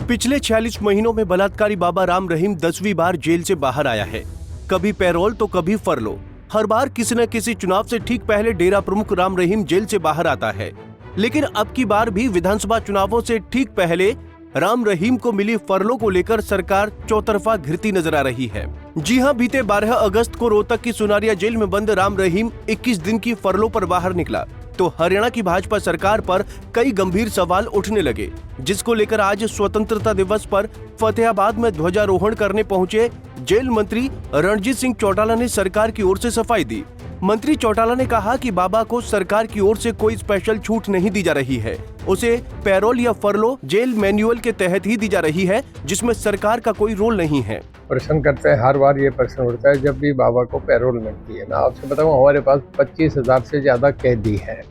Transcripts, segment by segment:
पिछले 46 महीनों में बलात्कारी बाबा राम रहीम 10वीं बार जेल से बाहर आया है। कभी पैरोल तो कभी फरलो। हर बार किसी न किसी चुनाव से ठीक पहले डेरा प्रमुख राम रहीम जेल से बाहर आता है, लेकिन अब की बार भी विधानसभा चुनावों से ठीक पहले राम रहीम को मिली फरलो को लेकर सरकार चौतरफा घिरती नजर आ रही है। जी हां, बीते 12 अगस्त को रोहतक की सुनारिया जेल में बंद राम रहीम 21 दिन की फरलो पर बाहर निकला तो हरियाणा की भाजपा सरकार पर कई गंभीर सवाल उठने लगे, जिसको लेकर आज स्वतंत्रता दिवस पर फतेहाबाद में ध्वजारोहण करने पहुंचे जेल मंत्री रणजीत सिंह चौटाला ने सरकार की ओर से सफाई दी। मंत्री चौटाला ने कहा कि बाबा को सरकार की ओर से कोई स्पेशल छूट नहीं दी जा रही है, उसे पैरोल या फरलो जेल मैनुअल के तहत ही दी जा रही है, जिसमें सरकार का कोई रोल नहीं है। प्रश्न करते हैं, हर बार ये प्रश्न उठता है जब भी बाबा को पैरोल मिलती है। मैं आपसे बताऊं, हमारे पास 25,000 से ज्यादा कैदी हैं,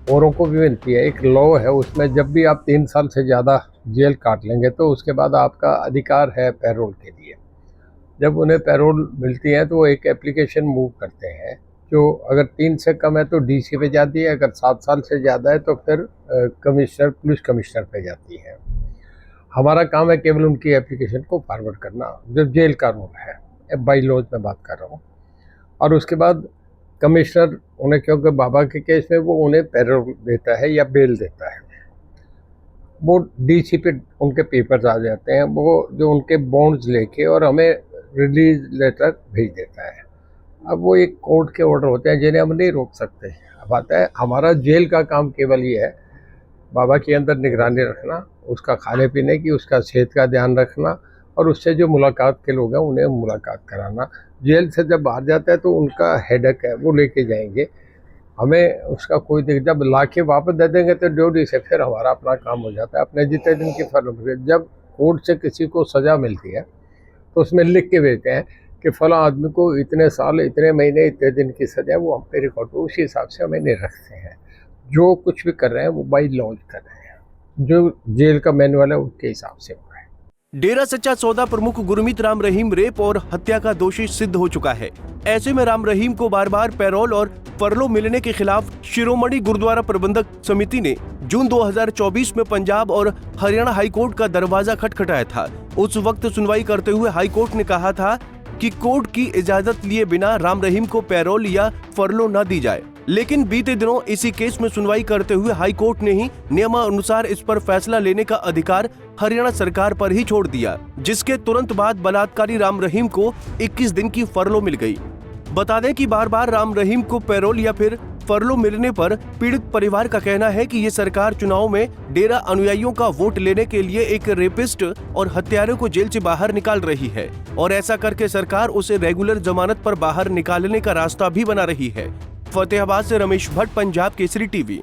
औरों को भी मिलती है। एक लॉ है, उसमें जब भी आप 3 साल से ज़्यादा जेल काट लेंगे तो उसके बाद आपका अधिकार है पैरोल के लिए। जब उन्हें पैरोल मिलती है तो वो एक एप्लीकेशन मूव करते हैं, जो अगर 3 से कम है तो डीसी पे जाती है, अगर 7 साल से ज़्यादा है तो फिर कमिश्नर, पुलिस कमिश्नर पे जाती है। हमारा काम है केवल उनकी एप्लीकेशन को फॉरवर्ड करना, जो जेल का रूल है, बाई लॉज में बात कर रहा हूँ। और उसके बाद कमिश्नर उन्हें, क्योंकि बाबा के केस में वो उन्हें पैरोल देता है या बेल देता है, वो डीसी पे उनके पेपर्स आ जाते हैं, वो जो उनके बॉन्ड्स लेके और हमें रिलीज लेटर भेज देता है। अब वो एक कोर्ट के ऑर्डर होते हैं जिन्हें हम नहीं रोक सकते। अब आता है, हमारा जेल का काम केवल ये है बाबा के अंदर निगरानी रखना, उसका खाने पीने की, उसका सेहत का ध्यान रखना और उससे जो मुलाकात के लोग हैं उन्हें मुलाकात कराना। जेल से जब बाहर जाता है तो उनका हेडेक है वो लेके जाएंगे, हमें उसका कोई जब ला के वापस दे देंगे तो ड्यूटी से फिर हमारा अपना काम हो जाता है। अपने जितने दिन की फर्म, जब कोर्ट से किसी को सज़ा मिलती है तो उसमें लिख के भेजते हैं कि फला आदमी को इतने साल, इतने महीने, इतने दिन की सज़ा है, वो हम पे रिकॉर्ड पर उसी हिसाब से हमें नहीं रखते हैं। जो कुछ भी कर रहे हैं वो बाई लॉज कर रहे हैं, जो जेल का मैनुअल है उसके हिसाब से हो रहा है। डेरा सच्चा सौदा प्रमुख गुरमीत राम रहीम रेप और हत्या का दोषी सिद्ध हो चुका है। ऐसे में राम रहीम को बार बार पैरोल और फरलो मिलने के खिलाफ शिरोमणि गुरुद्वारा प्रबंधक समिति ने जून 2024 में पंजाब और हरियाणा हाईकोर्ट का दरवाजा खटखटाया था। उस वक्त सुनवाई करते हुए हाईकोर्ट ने कहा था कि कोर्ट की इजाजत लिए बिना राम रहीम को पैरोल या फरलो न दी जाए, लेकिन बीते दिनों इसी केस में सुनवाई करते हुए हाईकोर्ट ने ही नियमानुसार इस पर फैसला लेने का अधिकार हरियाणा सरकार पर ही छोड़ दिया, जिसके तुरंत बाद बलात्कारी राम रहीम को 21 दिन की फरलो मिल गई। बता दें कि बार बार राम रहीम को पैरोल या फिर फरलो मिलने पर पीड़ित परिवार का कहना है कि ये सरकार चुनाव में डेरा अनुयायियों का वोट लेने के लिए एक रेपिस्ट और हत्यारों को जेल से बाहर निकाल रही है, और ऐसा करके सरकार उसे रेगुलर जमानत पर बाहर निकालने का रास्ता भी बना रही है। फतेहाबाद से रमेश भट्ट, पंजाब केसरी टीवी।